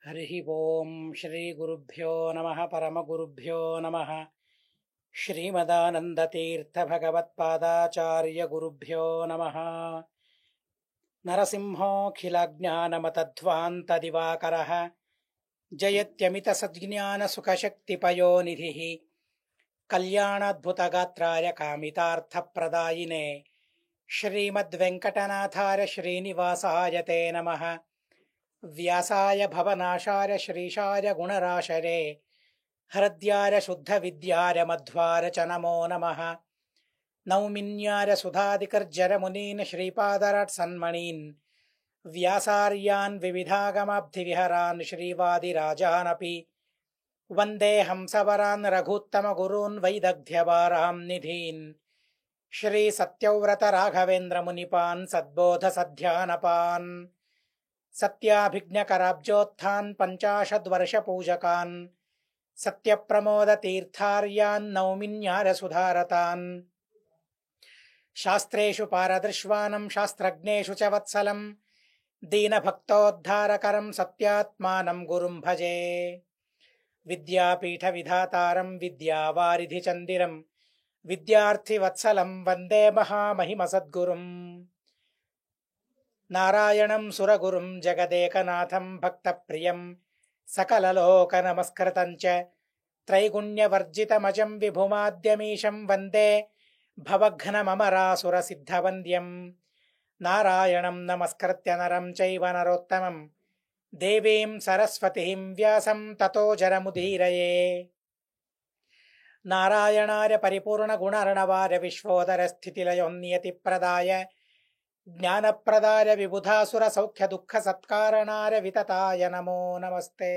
हरिः ओं श्रीगुरुभ्यो नमः परमगुरुभ्यो नमः श्रीमदानन्दतीर्थभगवत्पादाचार्यगुरुभ्यो नमः नरसिंहोऽखिलज्ञानमतध्वान्तदिवाकरः जयत्यमितसज्ज्ञानसुखशक्तिपयोनिधिः कल्याणाद्भुतगात्राय कामितार्थप्रदायिने श्रीमद्वेङ्कटनाथाय श्रीनिवासाय ते नमः। व्यासाय भवनाशाय श्रीशाय गुणराशरे हृद्याय शुद्धविद्याय मध्वाय च नमो नमः। नौमिन्याय सुधादिकर्जरमुनीन् श्रीपादरत्सन्मणीन् व्यासार्यान् विविधागमाब्धिविहरान् श्रीवादिराजानपि वन्दे हंसवरान् रघूत्तमगुरून् वैदग्ध्यवारां निधीन् श्रीसत्यव्रतराघवेन्द्रमुनिपान् सद्बोधसध्यानपान् सत्याभिज्ञकराब्जोत्थान् पञ्चाशद्वर्षपूजकान् सत्यप्रमोदतीर्थार्यान् नौमिन्यारसुधारतान् शास्त्रेषु पारदृश्वानं शास्त्रज्ञेषु च वत्सलं दीनभक्तोद्धारकरं सत्यात्मानं गुरुं भजे। विद्यापीठविधातारं विद्यावारिधिचन्दिरं विद्यार्थिवत्सलं वन्दे महामहिमसद्गुरुम्। नारायणं सुरगुरुं जगदेकनाथं भक्तप्रियं सकललोकनमस्कृतं च त्रैगुण्यवर्जितमजं विभुमाद्यमीशं वन्दे भवघ्नममरासुरसिद्धवन्द्यं। नारायणं नमस्कृत्य नरं चैव नरोत्तमं देवीं सरस्वतीं व्यासं ततो जरमुदीरये। नारायणाय परिपूर्णगुणार्णवाय विश्वोदरस्थितिलयोन्नियतिप्रदाय ज्ञानप्रदाय विबुधासुरसौख्यदुःखसत्कारणाय वितताय नमो नमस्ते।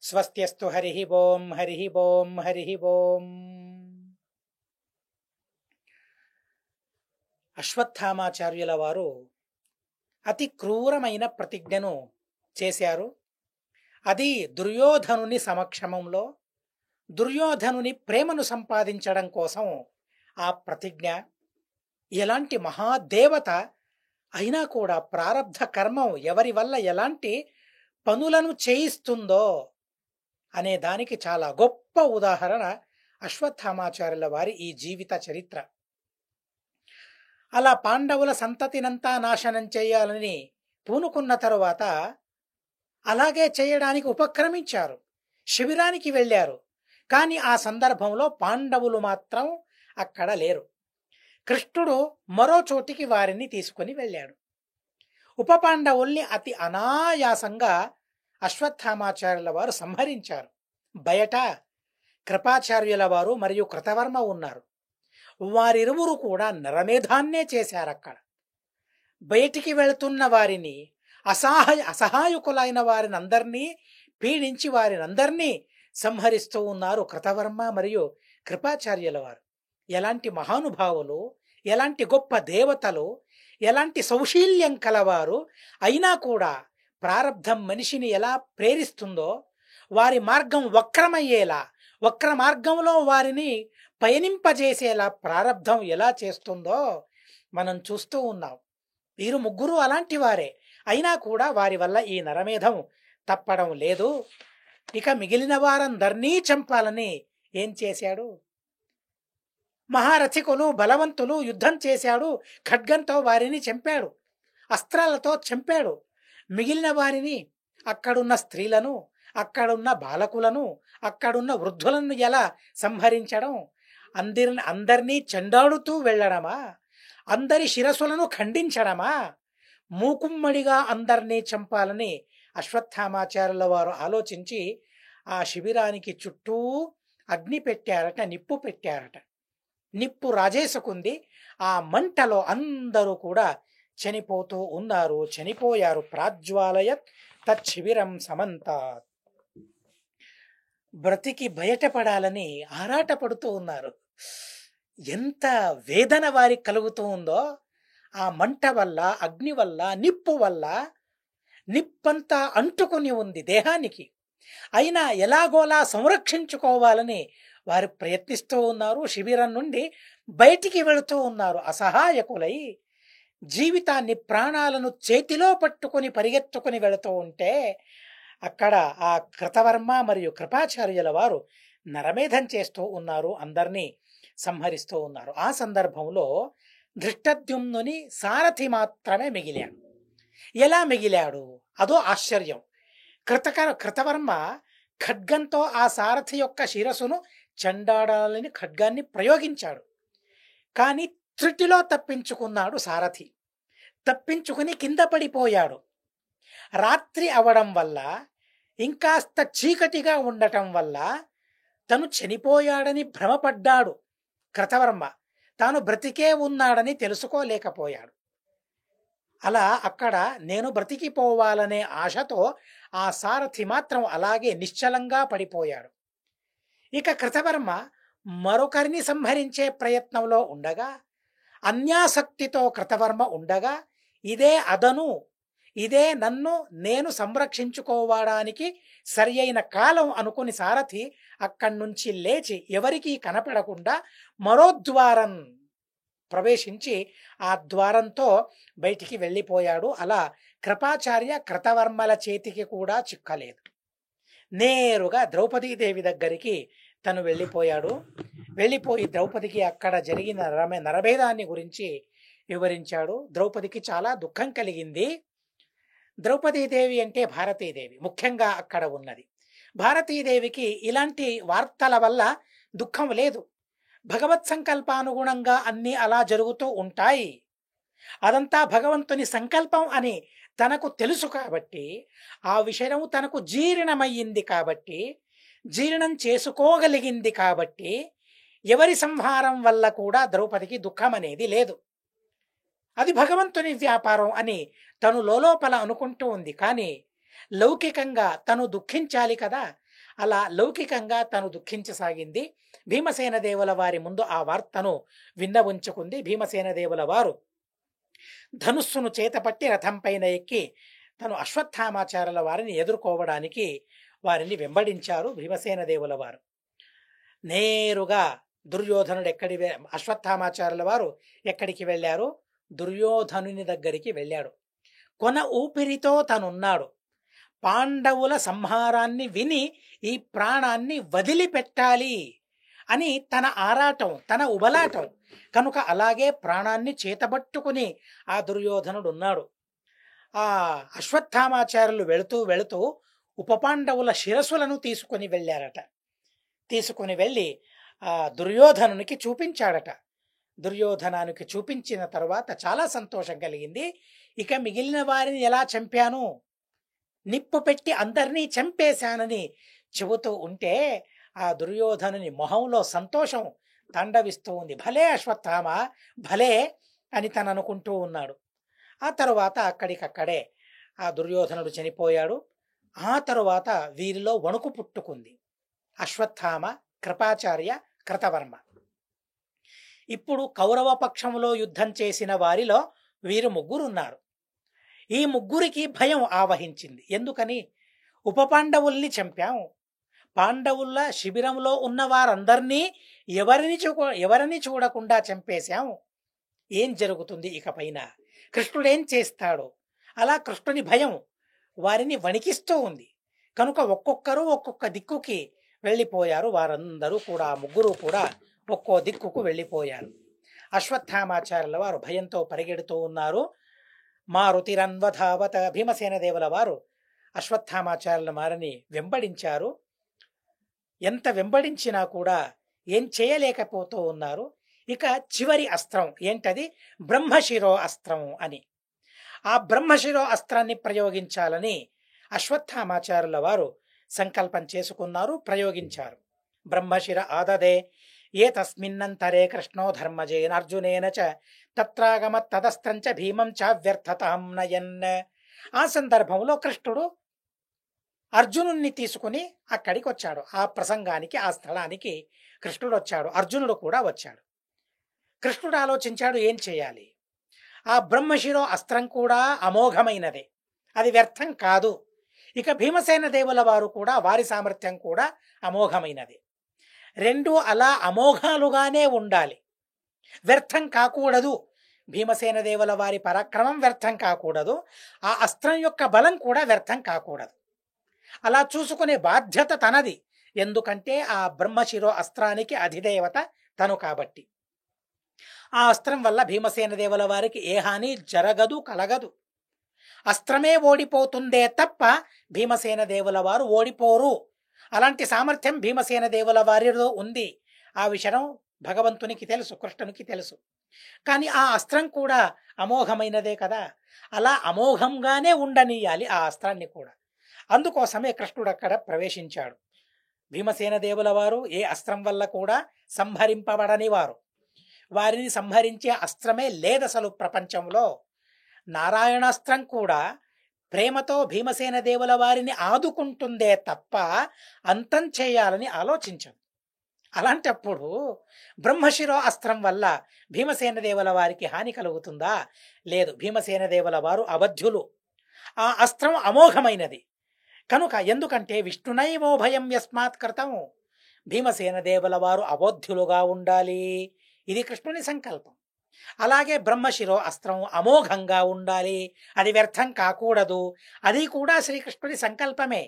स्वस्त्यस्तु हरिः ओं हरिः ओं हरिः ओं। అశ్వత్థామాచార్యుల వారు అతి క్రూరమైన ప్రతిజ్ఞను చేశారు. అది దుర్యోధనుని సమక్షమంలో దుర్యోధనుని ప్రేమను సంపాదించడం కోసం ఆ ప్రతిజ్ఞ. ఎలాంటి మహాదేవత అయినా కూడా ప్రారబ్ధ కర్మం ఎవరి వల్ల ఎలాంటి పనులను చేయిస్తుందో అనే దానికి చాలా గొప్ప ఉదాహరణ అశ్వత్థామాచార్యుల వారి ఈ జీవిత చరిత్ర. అలా పాండవుల సంతతినంతా నాశనం చేయాలని పూనుకున్న తరువాత అలాగే చేయడానికి ఉపక్రమించారు. శిబిరానికి వెళ్ళారు. కానీ ఆ సందర్భంలో పాండవులు మాత్రం అక్కడ లేరు. కృష్ణుడు మరో చోటికి వారిని తీసుకుని వెళ్ళాడు. ఉప పాండవుల్ని అతి అనాయాసంగా అశ్వత్థామాచార్యుల వారు సంహరించారు. బయట కృపాచార్యుల వారు మరియు కృతవర్మ ఉన్నారు. వారిరువురు కూడా నరమేధాన్నే చేశారు. అక్కడ బయటికి వెళుతున్న వారిని అసహాయకులైన వారిని అందరినీ పీడించి వారినందరినీ సంహరిస్తూ ఉన్నారు కృతవర్మ మరియు కృపాచార్యుల వారు. ఎలాంటి మహానుభావులు, ఎలాంటి గొప్ప దేవతలు, ఎలాంటి సౌశీల్యం కలవారు అయినా కూడా ప్రారబ్ధం మనిషిని ఎలా ప్రేరిస్తుందో, వారి మార్గం వక్రమయ్యేలా, వక్ర మార్గంలో వారిని పయనింపజేసేలా ప్రారబ్ధం ఎలా చేస్తుందో మనం చూస్తూ ఉన్నాం. వీరు ముగ్గురు అలాంటి వారే అయినా కూడా వారి వల్ల ఈ నరమేధం తప్పడం లేదు. ఇక మిగిలిన వారందరినీ చంపాలని ఏం చేశాడు? మహారథికులు, బలవంతులు యుద్ధం చేశాడు. ఖడ్గంతో వారిని చంపాడు, అస్త్రాలతో చంపాడు. మిగిలిన వారిని, అక్కడున్న స్త్రీలను, అక్కడున్న బాలకులను, అక్కడున్న వృద్ధులను ఎలా సంహరించడం? అందరినీ చెండాడుతూ వెళ్ళడమా? అందరి శిరస్సులను ఖండించడమా? మూకుమ్మడిగా అందరినీ చంపాలని అశ్వత్థామాచార్యుల వారు ఆలోచించి ఆ శిబిరానికి చుట్టూ అగ్ని పెట్టారట, నిప్పు పెట్టారట. నిప్పు రాజేసుకుంది. ఆ మంటలో అందరూ కూడా చనిపోతూ ఉన్నారు, చనిపోయారు. ప్రాజ్వాలయత్ తచ్చిబిరం సమంతాత్. బ్రతికి బయటపడాలని ఆరాటపడుతూ ఉన్నారు. ఎంత వేదన వారికి కలుగుతూ ఉందో ఆ మంట వల్ల, అగ్ని వల్ల, నిప్పు వల్ల. నిప్పంతా అంటుకుని ఉంది దేహానికి. అయినా ఎలాగోలా సంరక్షించుకోవాలని వారు ప్రయత్నిస్తూ ఉన్నారు. శిబిరం నుండి బయటికి వెళుతూ ఉన్నారు అసహాయకులై. జీవితాన్ని ప్రాణాలను చేతిలో పట్టుకొని పరిగెత్తుకుని వెళుతూ ఉంటే అక్కడ ఆ కృతవర్మ మరియు కృపాచార్యుల వారు నరమేధం చేస్తూ ఉన్నారు, అందరినీ సంహరిస్తూ ఉన్నారు. ఆ సందర్భంలో ధృష్టద్యుమ్నుని సారథి మాత్రమే మిగిలాడు. ఎలా మిగిలాడు? అదో ఆశ్చర్యం. కృతవర్మ ఖడ్గంతో ఆ సారథి యొక్క శిరస్సును చెండాడాలని ఖడ్గాన్ని ప్రయోగించాడు. కానీ త్రుటిలో తప్పించుకున్నాడు సారథి. తప్పించుకుని కింద పడిపోయాడు. రాత్రి అవడం వల్ల, ఇంకాస్త చీకటిగా ఉండటం వల్ల తను చనిపోయాడని భ్రమపడ్డాడు కృతవర్మ. తాను బ్రతికే ఉన్నాడని తెలుసుకోలేకపోయాడు. అలా అక్కడ నేను బ్రతికిపోవాలనే ఆశతో ఆ సారథి మాత్రం అలాగే నిశ్చలంగా పడిపోయాడు. ఇక కృతవర్మ మరొకరిని సంహరించే ప్రయత్నంలో ఉండగా, అన్యాసక్తితో కృతవర్మ ఉండగా, ఇదే అదను, ఇదే నన్ను నేను సంరక్షించుకోవడానికి సరి అయిన కాలం అనుకుని సారథి అక్కడి నుంచి లేచి ఎవరికీ కనపడకుండా మరో ద్వారం ప్రవేశించి ఆ ద్వారంతో బయటికి వెళ్ళిపోయాడు. అలా కృపాచార్య కృతవర్మల చేతికి కూడా చిక్కలేదు. నేరుగా ద్రౌపదీదేవి దగ్గరికి తను వెళ్ళిపోయాడు. వెళ్ళిపోయి ద్రౌపదికి అక్కడ జరిగిన నరభేదాన్ని గురించి వివరించాడు. ద్రౌపదికి చాలా దుఃఖం కలిగింది. ద్రౌపదీదేవి అంటే భారతీదేవి ముఖ్యంగా అక్కడ ఉన్నది. భారతీదేవికి ఇలాంటి వార్తల వల్ల దుఃఖం లేదు. భగవత్ సంకల్పానుగుణంగా అన్నీ అలా జరుగుతూ ఉంటాయి. అదంతా భగవంతుని సంకల్పం అని తనకు తెలుసు కాబట్టి, ఆ విషయం తనకు జీర్ణమయ్యింది కాబట్టి, జీర్ణం చేసుకోగలిగింది కాబట్టి, ఎవరి సంహారం వల్ల కూడా ద్రౌపదికి దుఃఖం అనేది లేదు. అది భగవంతుని వ్యాపారం అని తను లోపల అనుకుంటూ ఉంది. కానీ లౌకికంగా తను దుఃఖించాలి కదా, అలా లౌకికంగా తను దుఃఖించసాగింది. భీమసేన దేవుల వారి ముందు ఆ వార్తను విన్నవించుకుంది. భీమసేన దేవుల వారు ధనుస్సును చేతపట్టి రథం పైన ఎక్కి తను అశ్వత్థామాచార్యుల వారిని ఎదుర్కోవడానికి వారిని వెంబడించారు. భీమసేన దేవుల వారు నేరుగా దుర్యోధనుడు అశ్వత్థామాచార్యుల వారు ఎక్కడికి వెళ్ళారు? దుర్యోధనుని దగ్గరికి వెళ్ళాడు. కొన ఊపిరితో తనున్నాడు. పాండవుల సంహారాన్ని విని ఈ ప్రాణాన్ని వదిలిపెట్టాలి అని తన ఆరాటం, తన ఉబలాటం కనుక అలాగే ప్రాణాన్ని చేతబట్టుకుని ఆ దుర్యోధనుడు ఉన్నాడు. ఆ అశ్వత్థామాచార్యులు వెళుతూ వెళుతూ ఉపపాండవుల శిరస్సులను తీసుకుని వెళ్ళారట. తీసుకుని వెళ్ళి ఆ దుర్యోధనునికి చూపించాడట. దుర్యోధనానికి చూపించిన తర్వాత చాలా సంతోషం కలిగింది. ఇక మిగిలిన వారిని ఎలా చంపాను, నిప్పు పెట్టి అందరినీ చంపేశానని చెబుతూ ఉంటే ఆ దుర్యోధనుని మొహంలో సంతోషం తాండవిస్తూ ఉంది. భలే అశ్వత్థామ, భలే అని తను అనుకుంటూ ఉన్నాడు. ఆ తరువాత అక్కడికక్కడే ఆ దుర్యోధనుడు చనిపోయాడు. ఆ తరువాత వీరిలో వణుకు పుట్టుకుంది. అశ్వత్థామ, కృపాచార్య, కృతవర్మ. ఇప్పుడు కౌరవ పక్షంలో యుద్ధం చేసిన వారిలో వీరు ముగ్గురున్నారు. ఈ ముగ్గురికి భయం ఆవహించింది. ఎందుకని? ఉపపాండవుల్ని చంపాం, పాండవుల శిబిరంలో ఉన్న వారందరినీ ఎవరిని చూడకుండా చంపేశాం. ఏం జరుగుతుంది ఇక పైన? కృష్ణుడేం చేస్తాడో? అలా కృష్ణుని భయం వారిని వణికిస్తూ ఉంది. కనుక ఒక్కొక్కరు ఒక్కొక్క దిక్కుకి వెళ్ళిపోయారు. వారందరూ కూడా, ముగ్గురు కూడా ఒక్కో దిక్కుకు వెళ్ళిపోయారు. అశ్వత్థామాచార్యుల వారు భయంతో పరిగెడుతూ ఉన్నారు. మారుతిరన్వధావత. భీమసేన దేవుల వారు అశ్వత్థామాచార్యుల వారిని వెంబడించారు. ఎంత వెంబడించినా కూడా ఏం చేయలేకపోతూ ఉన్నారు. ఇక చివరి అస్త్రం ఏంటది? బ్రహ్మశిరో అస్త్రం అని. ఆ బ్రహ్మశిరో అస్త్రాన్ని ప్రయోగించాలని అశ్వత్థామాచార్యుల వారు సంకల్పం చేసుకున్నారు, ప్రయోగించారు. బ్రహ్మశిర ఆదదే ఏ తస్మిన్నంతరే కృష్ణో ధర్మజేన అర్జునేన చ తత్రాగమ తదస్త్రంచ భీమం చావ్యర్థతాం నయన్. ఆ సందర్భంలో కృష్ణుడు అర్జునుణ్ణి తీసుకుని అక్కడికి వచ్చాడు. ఆ ప్రసంగానికి, ఆ స్థలానికి కృష్ణుడు వచ్చాడు. అర్జునుడు కూడా వచ్చాడు. కృష్ణుడు ఆలోచించాడు, ఏం చేయాలి? ఆ బ్రహ్మశిరో అస్త్రం కూడా అమోఘమైనదే, అది వ్యర్థం కాదు. ఇక భీమసేన దేవుల వారు కూడా, వారి సామర్థ్యం కూడా అమోఘమైనది. రెండు అలా అమోఘాలుగానే ఉండాలి, వ్యర్థం కాకూడదు. భీమసేన దేవుల వారి పరాక్రమం వ్యర్థం కాకూడదు, ఆ అస్త్రం యొక్క బలం కూడా వ్యర్థం కాకూడదు. అలా చూసుకునే బాధ్యత తనది. ఎందుకంటే ఆ బ్రహ్మశిరో అస్త్రానికి అధిదేవత తను కాబట్టి. ఆ అస్త్రం వల్ల భీమసేన దేవుల వారికి ఏ హాని జరగదు, కలగదు. అస్త్రమే ఓడిపోతుందే తప్ప భీమసేన దేవుల వారు ఓడిపోరు. అలాంటి సామర్థ్యం భీమసేన దేవుల వారిలో ఉంది. ఆ విషయం భగవంతునికి తెలుసు, కృష్ణునికి తెలుసు. కానీ ఆ అస్త్రం కూడా అమోఘమైనదే కదా. అలా అమోఘంగానే ఉండనీయాలి ఆ అస్త్రాన్ని కూడా. అందుకోసమే కృష్ణుడు అక్కడ ప్రవేశించాడు. భీమసేన దేవుల వారు ఏ అస్త్రం వల్ల కూడా సంహరింపబడని వారు. వారిని సంహరించే అస్త్రమే లేదసలు ప్రపంచంలో. నారాయణాస్త్రం కూడా ప్రేమతో భీమసేన దేవుల వారిని ఆదుకుంటుందే తప్ప అంతం చేయాలని ఆలోచించదు. అలాంటప్పుడు బ్రహ్మశిరో అస్త్రం వల్ల భీమసేన దేవుల వారికి హాని కలుగుతుందా? లేదు. భీమసేన దేవుల వారు అవధ్యులు. ఆ అస్త్రం అమోఘమైనది కనుక, ఎందుకంటే విష్ణునైవో భయం యస్మాత్ కృతం, భీమసేన దేవుల వారు అవధ్యులుగా ఉండాలి. ఇది కృష్ణుని సంకల్పం. అలాగే బ్రహ్మశిరో అస్త్రం అమోఘంగా ఉండాలి, అది వ్యర్థం కాకూడదు. అది కూడా శ్రీకృష్ణుని సంకల్పమే.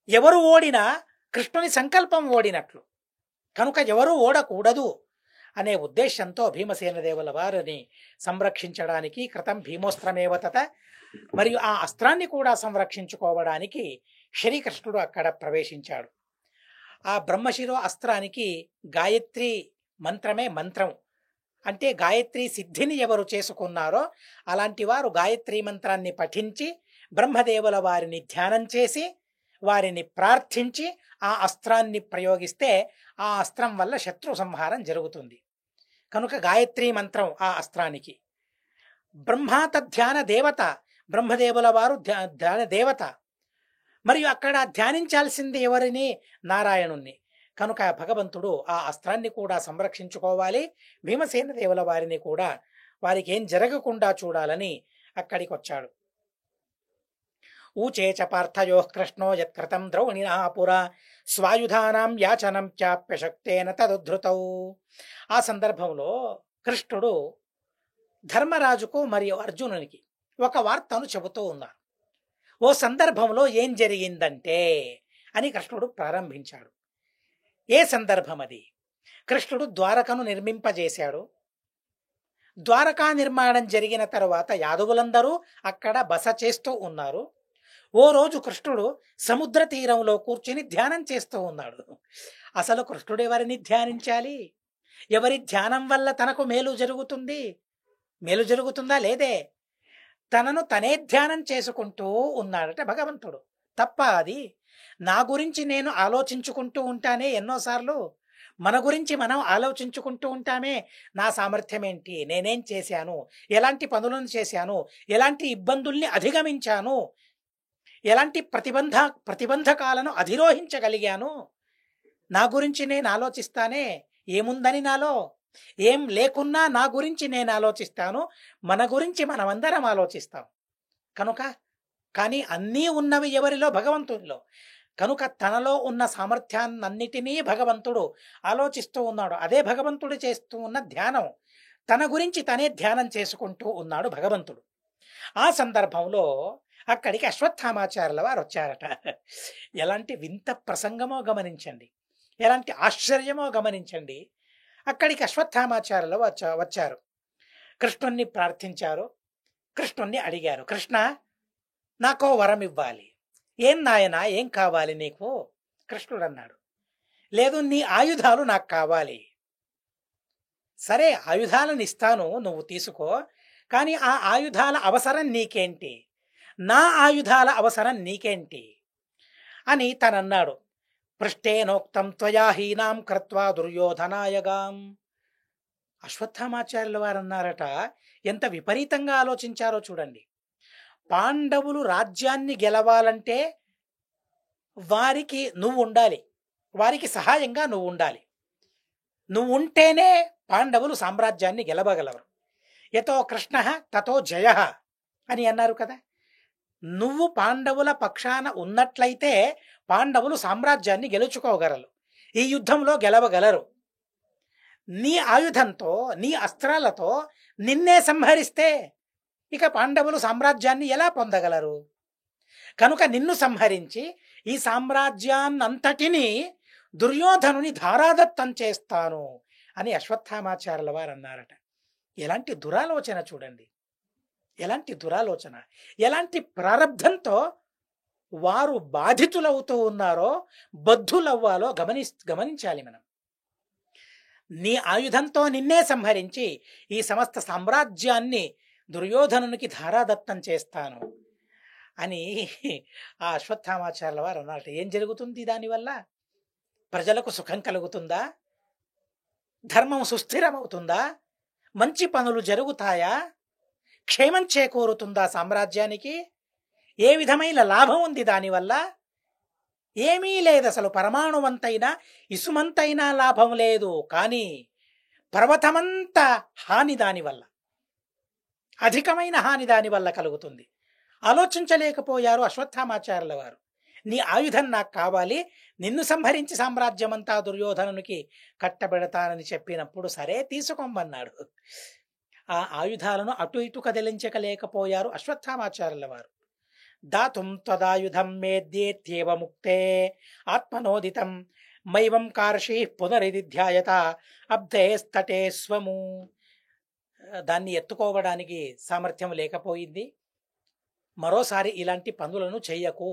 ఎవరు ఓడినా కృష్ణుని సంకల్పం ఓడినట్లు కనుక ఎవరు ఓడకూడదు అనే ఉద్దేశంతో భీమసేన దేవుల వారిని సంరక్షించడానికి కృతం భీమోస్త్రమేవ తత, మరియు ఆ అస్త్రాన్ని కూడా సంరక్షించుకోవడానికి శ్రీకృష్ణుడు అక్కడ ప్రవేశించాడు. ఆ బ్రహ్మశిరో అస్త్రానికి గాయత్రి మంత్రమే మంత్రం. అంటే గాయత్రి సిద్ధిని ఎవరు చేసుకున్నారో అలాంటి వారు గాయత్రి మంత్రాన్ని పఠించి బ్రహ్మదేవుల వారిని ధ్యానం చేసి వారిని ప్రార్థించి ఆ అస్త్రాన్ని ప్రయోగిస్తే ఆ అస్త్రం వల్ల శత్రు సంహారం జరుగుతుంది. కనుక గాయత్రి మంత్రం ఆ అస్త్రానికి. బ్రహ్మాతధ్యాన దేవత, బ్రహ్మదేవుల వారు ధ్యాన దేవత. మరియు అక్కడ ధ్యానించాల్సింది ఎవరిని? నారాయణుణ్ణి. కనుక భగవంతుడు ఆ అస్త్రాన్ని కూడా సంరక్షించుకోవాలి. భీమసేన దేవుల వారిని కూడా వారికి ఏం జరగకుండా చూడాలని అక్కడికి వచ్చాడు. ఊచేచ పార్థయో కృష్ణో యత్కృతం ద్రౌణినా పురా స్వాయుధానాం యాచనం చాప్యశక్తేన తదుద్ధృతౌ. ఆ సందర్భంలో కృష్ణుడు ధర్మరాజుకు మరియు అర్జునునికి ఒక వార్తను చెబుతూ ఉన్నారు. ఓ సందర్భంలో ఏం జరిగిందంటే అని కృష్ణుడు ప్రారంభించాడు. ఏ సందర్భం అది? కృష్ణుడు ద్వారకను నిర్మింపజేశాడు. ద్వారకా నిర్మాణం జరిగిన తరువాత యాదవులందరూ అక్కడ బస చేస్తూ ఉన్నారు. ఓ రోజు కృష్ణుడు సముద్ర తీరంలో కూర్చుని ధ్యానం చేస్తూ ఉన్నాడు. అసలు కృష్ణుడు ఎవరిని ధ్యానించాలి? ఎవరి ధ్యానం వల్ల తనకు మేలు జరుగుతుంది? మేలు జరుగుతుందా? లేదే. తనను తనే ధ్యానం చేసుకుంటూ ఉన్నాడట భగవంతుడు. తప్ప అది? నా గురించి నేను ఆలోచించుకుంటూ ఉంటానే ఎన్నోసార్లు. మన గురించి మనం ఆలోచించుకుంటూ ఉంటామే. నా సామర్థ్యం ఏంటి, నేనేం చేశాను, ఎలాంటి పనులను చేశాను, ఎలాంటి ఇబ్బందుల్ని అధిగమించాను, ఎలాంటి ప్రతిబంధకాలను అధిరోహించగలిగాను, నా గురించి నేను ఆలోచిస్తానే. ఏముందని నాలో? ఏం లేకున్నా నా గురించి నేను ఆలోచిస్తాను. మన గురించి మనమందరం ఆలోచిస్తాం. కనుక కానీ అన్నీ ఉన్నవి ఎవరిలో? భగవంతునిలో. కనుక తనలో ఉన్న సామర్థ్యాన్నిటినీ భగవంతుడు ఆలోచిస్తూ ఉన్నాడు. అదే భగవంతుడు చేస్తూ ఉన్న ధ్యానం. తన గురించి తనే ధ్యానం చేసుకుంటూ ఉన్నాడు భగవంతుడు. ఆ సందర్భంలో అక్కడికి అశ్వత్థామాచార్యుల వారు వచ్చారట. ఎలాంటి వింత ప్రసంగమో గమనించండి, ఎలాంటి ఆశ్చర్యమో గమనించండి. అక్కడికి అశ్వత్థామాచార్యులు వచ్చారు. కృష్ణుణ్ణి ప్రార్థించారు. కృష్ణుణ్ణి అడిగారు, కృష్ణ నాకో వరం ఇవ్వాలి. ఏం నాయనా, ఏం కావాలి నీకు? కృష్ణుడు అన్నాడు, లేదు, నీ ఆయుధాలు నాకు కావాలి. సరే, ఆయుధాలను ఇస్తాను, నువ్వు తీసుకో. కానీ ఆ ఆయుధాల అవసరం నీకేంటి? నా ఆయుధాల అవసరం నీకేంటి అని తనన్నాడు. పృష్టేనోక్తం త్వయా హీనాం కృత్వా దుర్యోధనాయగాం. అశ్వత్థామాచార్యుల వారు అన్నారట, ఎంత విపరీతంగా ఆలోచించారో చూడండి. పాండవులు రాజ్యాన్ని గెలవాలంటే వారికి నువ్వు ఉండాలి, వారికి సహాయంగా నువ్వు ఉండాలి. నువ్వు ఉంటేనే పాండవులు సామ్రాజ్యాన్ని గెలవగలరు. యతో కృష్ణ తతో జయ అని అన్నారు కదా. నువ్వు పాండవుల పక్షాన ఉన్నట్లయితే పాండవులు సామ్రాజ్యాన్ని గెలుచుకోగలరు, ఈ యుద్ధంలో గెలవగలరు. నీ ఆయుధంతో నీ అస్త్రాలతో నిన్నే సంహరిస్తే ఇక పాండవులు సామ్రాజ్యాన్ని ఎలా పొందగలరు? కనుక నిన్ను సంహరించి ఈ సామ్రాజ్యాన్నంతటినీ దుర్యోధనుని ధారాదత్తం చేస్తాను అని అశ్వత్థామాచార్యుల వారు అన్నారట. ఎలాంటి దురాలోచన చూడండి, ఎలాంటి దురాలోచన, ఎలాంటి ప్రారబ్ధంతో వారు బాధితులవుతూ ఉన్నారో, బద్ధులవ్వాలో గమనించాలి మనం. నీ ఆయుధంతో నిన్నే సంహరించి ఈ సమస్త సామ్రాజ్యాన్ని దుర్యోధనునికి ధారాదత్తం చేస్తాను అని ఆ అశ్వత్థామాచార్యుల వారు అన్నట్టు. ఏం జరుగుతుంది దానివల్ల? ప్రజలకు సుఖం కలుగుతుందా? ధర్మం సుస్థిరమవుతుందా? మంచి పనులు జరుగుతాయా? క్షేమం చేకూరుతుందా సామ్రాజ్యానికి? ఏ విధమైన లాభం ఉంది దానివల్ల? ఏమీ లేదు. అసలు పరమాణువంతైనా ఇసుమంతైనా లాభం లేదు. కానీ పర్వతమంతా హాని దానివల్ల, అధికమైన హాని దానివల్ల కలుగుతుంది. ఆలోచించలేకపోయారు అశ్వత్థామాచార్యుల వారు. నీ ఆయుధం నాకు కావాలి, నిన్ను సంహరించి సామ్రాజ్యమంతా దుర్యోధనునికి కట్టబెడతానని చెప్పినప్పుడు సరే తీసుకోమన్నాడు. ఆ ఆయుధాలను అటు ఇటు కదిలించకలేకపోయారు అశ్వత్థామాచార్యుల వారు. దాతుం త్వదాయుధం మేద్యేత్యేవ ముక్తే ఆత్మనోదితం మైవం కార్షీ పునరిదిధ్యాయత అబ్ధేస్తటే స్వము. దాన్ని ఎత్తుకోవడానికి సామర్థ్యం లేకపోయింది. మరోసారి ఇలాంటి పనులను చెయ్యకు,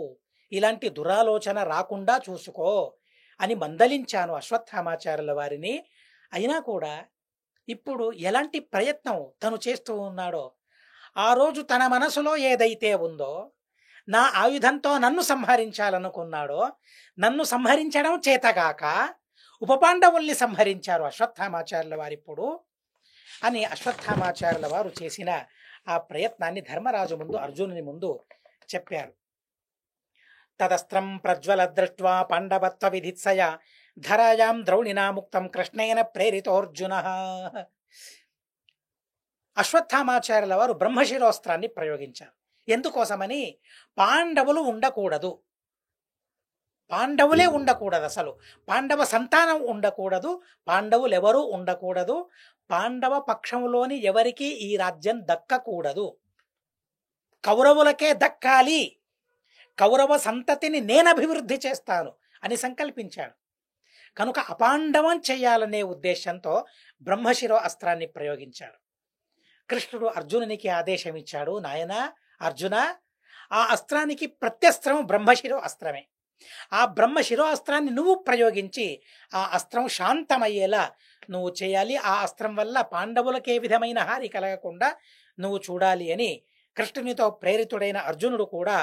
ఇలాంటి దురాలోచన రాకుండా చూసుకో అని మందలించాను అశ్వత్థామాచార్యుల వారిని. అయినా కూడా ఇప్పుడు ఎలాంటి ప్రయత్నం తను చేస్తూ ఉన్నాడో, ఆ రోజు తన మనసులో ఏదైతే ఉందో, నా ఆయుధంతో నన్ను సంహరించాలనుకున్నాడో, నన్ను సంహరించడం చేతగాక ఉపపాండవుల్ని సంహరించారు అశ్వత్థామాచార్యుల వారిప్పుడు అని అశ్వత్థామాచార్యుల వారు చేసిన ఆ ప్రయత్నాన్ని ధర్మరాజు ముందు, అర్జునుని ముందు చెప్పారు. తదస్త్రం ప్రజ్వల దృష్ట్వా పాండవత్వ విధిత్సయ ధరాయాం ద్రౌణినా ముక్తం కృష్ణేన ప్రేరితోర్జున. అశ్వత్థామాచార్యుల వారు బ్రహ్మశిరోస్త్రాన్ని ప్రయోగించారు. ఎందుకోసమని? పాండవులు ఉండకూడదు, పాండవులే ఉండకూడదు, అసలు పాండవ సంతానం ఉండకూడదు, పాండవులెవరూ ఉండకూడదు, పాండవ పక్షంలోని ఎవరికీ ఈ రాజ్యం దక్కకూడదు, కౌరవులకే దక్కాలి, కౌరవ సంతతిని నేను అభివృద్ధి చేస్తాను అని సంకల్పించాడు. కనుక అపాండవం చేయాలనే ఉద్దేశంతో బ్రహ్మశిరో అస్త్రాన్ని ప్రయోగించాడు. కృష్ణుడు అర్జునునికి ఆదేశం ఇచ్చాడు, నాయనా అర్జున, ఆ అస్త్రానికి ప్రత్యస్త్రం బ్రహ్మశిరో అస్త్రమే. ఆ బ్రహ్మశిరో అస్త్రాన్ని నువ్వు ప్రయోగించి ఆ అస్త్రం శాంతమయ్యేలా నువ్వు చేయాలి. ఆ అస్త్రం వల్ల పాండవులకే విధమైన హాని కలగకుండా నువ్వు చూడాలి అని కృష్ణునితో ప్రేరితుడైన అర్జునుడు కూడా,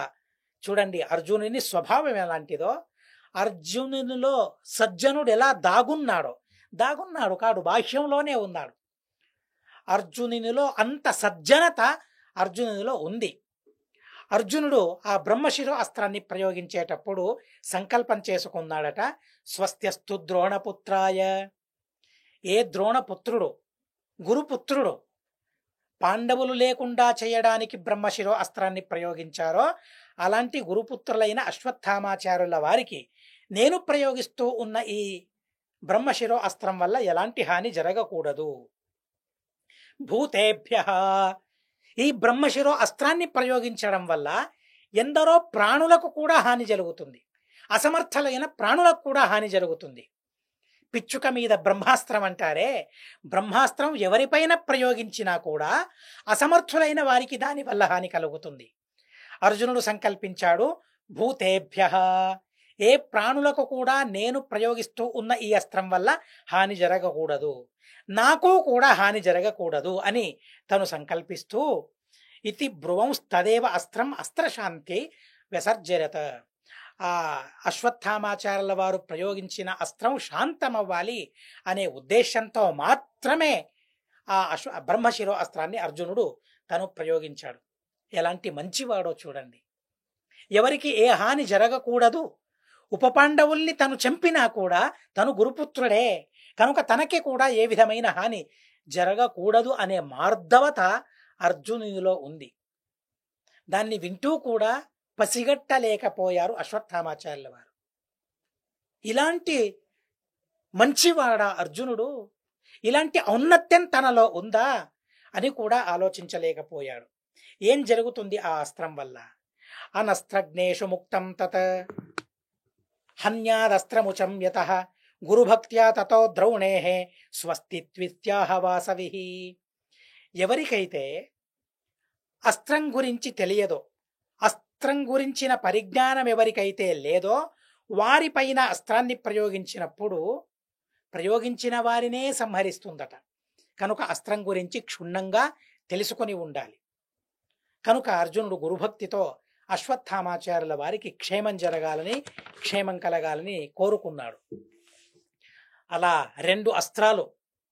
చూడండి అర్జునుని స్వభావం ఎలాంటిదో, అర్జునునిలో సజ్జనుడు ఎలా దాగున్నాడు కాడు, బాహ్యంలోనే ఉన్నాడు. అర్జునునిలో అంత సజ్జనత అర్జునునిలో ఉంది. అర్జునుడు ఆ బ్రహ్మశిరో అస్త్రాన్ని ప్రయోగించేటప్పుడు సంకల్పం చేసుకున్నాడట, స్వస్త్యస్తు ద్రోణపుత్రాయ. ఏ ద్రోణపుత్రుడు, గురుపుత్రుడు పాండవులు లేకుండా చేయడానికి బ్రహ్మశిరో అస్త్రాన్ని ప్రయోగించారో, అలాంటి గురుపుత్రులైన అశ్వత్థామాచార్యుల వారికి నేను ప్రయోగిస్తూ ఉన్న ఈ బ్రహ్మశిరో అస్త్రం వల్ల ఎలాంటి హాని జరగకూడదు. భూతేభ్యః, ఈ బ్రహ్మశిరో అస్త్రాన్ని ప్రయోగించడం వల్ల ఎందరో ప్రాణులకు కూడా హాని జరుగుతుంది, అసమర్థులైన ప్రాణులకు కూడా హాని జరుగుతుంది. పిచ్చుక మీద బ్రహ్మాస్త్రం అంటారే, బ్రహ్మాస్త్రం ఎవరిపైన ప్రయోగించినా కూడా అసమర్థులైన వారికి దానివల్ల హాని కలుగుతుంది. అర్జునుడు సంకల్పించాడు, భూతేభ్యః, ఏ ప్రాణులకు కూడా నేను ప్రయోగిస్తూ ఉన్న ఈ అస్త్రం వల్ల హాని జరగకూడదు, నాకు కూడా హాని జరగకూడదు అని తను సంకల్పిస్తూ, ఇతి బ్రువంస్తదేవ అస్త్రం అస్త్రశాంతి వ్యసర్జరత. ఆ అశ్వత్థామాచార్యుల వారు ప్రయోగించిన అస్త్రం శాంతమవ్వాలి అనే ఉద్దేశంతో మాత్రమే ఆ బ్రహ్మశిరో అస్త్రాన్ని అర్జునుడు తను ప్రయోగించాడు. ఎలాంటి మంచివాడో చూడండి. ఎవరికి ఏ హాని జరగకూడదు, ఉపపాండవుల్ని తను చంపినా కూడా తను గురుపుత్రుడే కనుక తనకి కూడా ఏ విధమైన హాని జరగకూడదు అనే మార్ధవత అర్జునునిలో ఉంది. దాన్ని వింటూ కూడా పసిగట్టలేకపోయారు అశ్వత్థామాచార్యుల వారు. ఇలాంటి మంచివాడా అర్జునుడు? ఇలాంటి ఔన్నత్యం తనలో ఉందా అని కూడా ఆలోచించలేకపోయాడు. ఏం జరుగుతుంది ఆ అస్త్రం వల్ల? అనస్త్రగ్నేషు ముక్తం తత్ హన్యాదస్త్రముచం యతః గురుభక్త్యా తతో ద్రౌణేః స్వస్తిత్విత్యాహ వాసవిః. ఎవరికైతే అస్త్రం గురించి తెలియదో, అస్త్రం గురించిన పరిజ్ఞానం ఎవరికైతే లేదో, వారిపైన అస్త్రాన్ని ప్రయోగించినప్పుడు ప్రయోగించిన వారినే సంహరిస్తుందట. కనుక అస్త్రం గురించి క్షుణ్ణంగా తెలుసుకొని ఉండాలి. కనుక అర్జునుడు గురుభక్తితో అశ్వత్థామాచార్యుల వారికి క్షేమం జరగాలని, క్షేమం కలగాలని కోరుకున్నాడు. అలా 2 అస్త్రాలు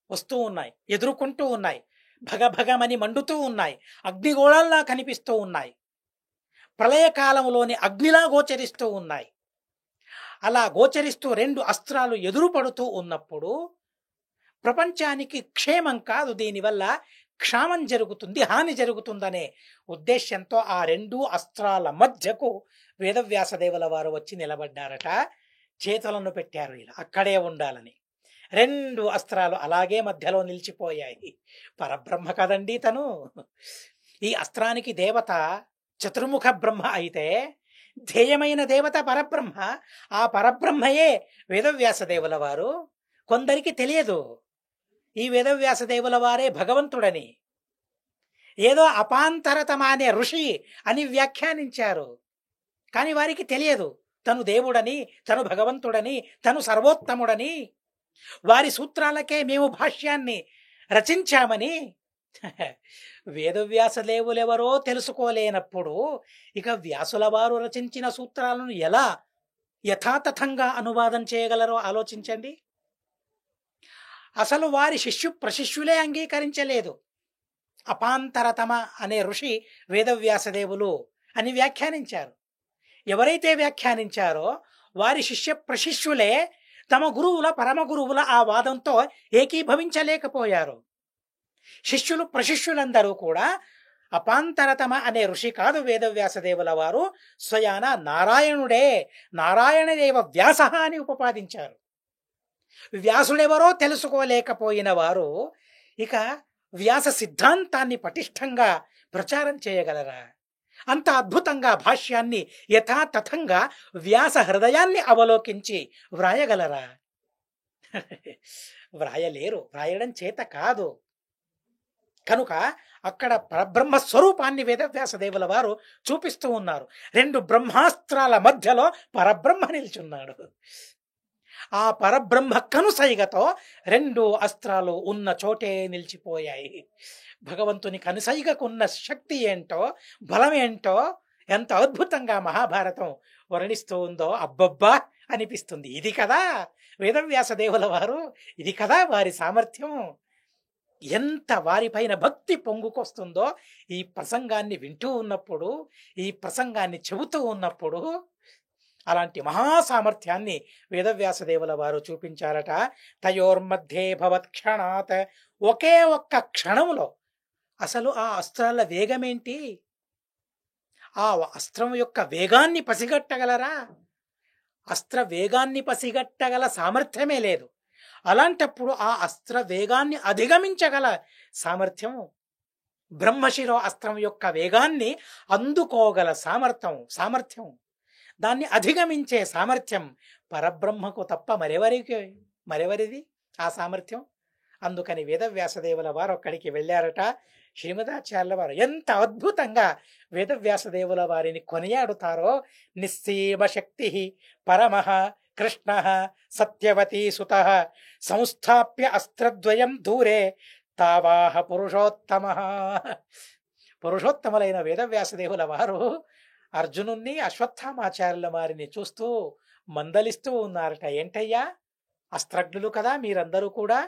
వస్తూ ఉన్నాయి, ఎదుర్కొంటూ ఉన్నాయి, భగభగమని మండుతూ ఉన్నాయి, అగ్నిగోళాల్లా కనిపిస్తూ ఉన్నాయి, ప్రళయకాలంలోని అగ్నిలా గోచరిస్తూ ఉన్నాయి. అలా గోచరిస్తూ 2 అస్త్రాలు ఎదురుపడుతూ ఉన్నప్పుడు ప్రపంచానికి క్షేమం కాదు, దీనివల్ల క్షామం జరుగుతుంది, హాని జరుగుతుందనే ఉద్దేశ్యంతో ఆ 2 అస్త్రాల మధ్యకు వేదవ్యాసదేవుల వారు వచ్చి నిలబడ్డారట. చేతులను పెట్టారు ఇలా, అక్కడే ఉండాలని. 2 అస్త్రాలు అలాగే మధ్యలో నిలిచిపోయాయి. పరబ్రహ్మ కదండి తను. ఈ అస్త్రానికి దేవత చతుర్ముఖ బ్రహ్మ అయితే ధ్యేయమైన దేవత పరబ్రహ్మ. ఆ పరబ్రహ్మయే వేదవ్యాసదేవుల వారు. కొందరికి తెలియదు ఈ వేదవ్యాసదేవుల వారే భగవంతుడని. ఏదో అపాంతరతమ అనే ఋషి అని వ్యాఖ్యానించారు, కానీ వారికి తెలియదు తను దేవుడని, తను భగవంతుడని, తను సర్వోత్తముడని. వారి సూత్రాలకే మేము భాష్యాన్ని రచించామని. వేదవ్యాసదేవులెవరో తెలుసుకోలేనప్పుడు ఇక వ్యాసుల వారు రచించిన సూత్రాలను ఎలా యథాతథంగా అనువాదం చేయగలరో ఆలోచించండి. అసలు వారి ప్రశిష్యులే అంగీకరించలేదు. అపాంతరతమ అనే ఋషి వేదవ్యాసదేవులు అని వ్యాఖ్యానించారు. ఎవరైతే వ్యాఖ్యానించారో వారి ప్రశిష్యులే తమ గురువుల, పరమ గురువుల ఆ వాదంతో ఏకీభవించలేకపోయారు. శిష్యులు, ప్రశిష్యులందరూ కూడా అపాంతరతమ అనే ఋషి కాదు వేదవ్యాసదేవుల వారు, స్వయాన నారాయణుడే, నారాయణదేవ వ్యాస అని ఉపపాదించారు. వ్యాసుడెవరో తెలుసుకోలేకపోయిన వారు ఇక వ్యాస సిద్ధాంతాన్ని పటిష్టంగా ప్రచారం చేయగలరా? అంత అద్భుతంగా భాష్యాన్ని యథాతథంగా వ్యాస హృదయాన్ని అవలోకించి వ్రాయగలరా? వ్రాయలేరు, వ్రాయడం చేత కాదు. కనుక అక్కడ పరబ్రహ్మ స్వరూపాన్ని వేదవ్యాసదేవుల వారు చూపిస్తూ ఉన్నారు. 2 బ్రహ్మాస్త్రాల మధ్యలో పరబ్రహ్మ నిల్చున్నాడు. ఆ పరబ్రహ్మ కనుసైగతో 2 అస్త్రాలు ఉన్న చోటే నిలిచిపోయాయి. భగవంతుని కనుసైగకున్న శక్తి ఏంటో, బలం ఏంటో ఎంత అద్భుతంగా మహాభారతం వర్ణిస్తూ ఉందో అబ్బబ్బా అనిపిస్తుంది. ఇది కదా వేదవ్యాసదేవుల వారు, ఇది కదా వారి సామర్థ్యం. ఎంత వారిపైన భక్తి పొంగుకొస్తుందో ఈ ప్రసంగాన్ని వింటూ ఉన్నప్పుడు, ఈ ప్రసంగాన్ని చెబుతూ ఉన్నప్పుడు. అలాంటి మహాసామర్థ్యాన్ని వేదవ్యాసదేవుల వారు చూపించారట. తయోర్మధ్యే భవత్ క్షణాత్, ఒకే ఒక్క క్షణంలో అసలు ఆ అస్త్రాల వేగమేంటి? ఆ అస్త్రం యొక్క వేగాన్ని పసిగట్టగలరా? అస్త్ర వేగాన్ని పసిగట్టగల సామర్థ్యమే లేదు. అలాంటప్పుడు ఆ అస్త్ర వేగాన్ని అధిగమించగల సామర్థ్యం, బ్రహ్మశిరో అస్త్రం యొక్క వేగాన్ని అందుకోగల సామర్థ్యం, దాన్ని అధిగమించే సామర్థ్యం పరబ్రహ్మకు తప్ప మరెవరిది ఆ సామర్థ్యం? అందుకని వేదవ్యాసదేవుల వారు అక్కడికి వెళ్ళారట. శ్రీమదాచార్యుల వారు ఎంత అద్భుతంగా వేదవ్యాసదేవుల వారిని కొనియాడుతారో. నిస్సీమ శక్తి పరమః కృష్ణ సత్యవతీ సుత సంస్థాప్య అస్త్రద్వయం దూరే తావాహ పురుషోత్తమ. పురుషోత్తములైన వేదవ్యాసదేవుల వారు అర్జునుణ్ణి, అశ్వత్థామాచార్యుల వారిని చూస్తూ మందలిస్తూ ఉన్నారట. ఏంటయ్యా, అస్త్రజ్ఞులు కదా మీరందరూ కూడా,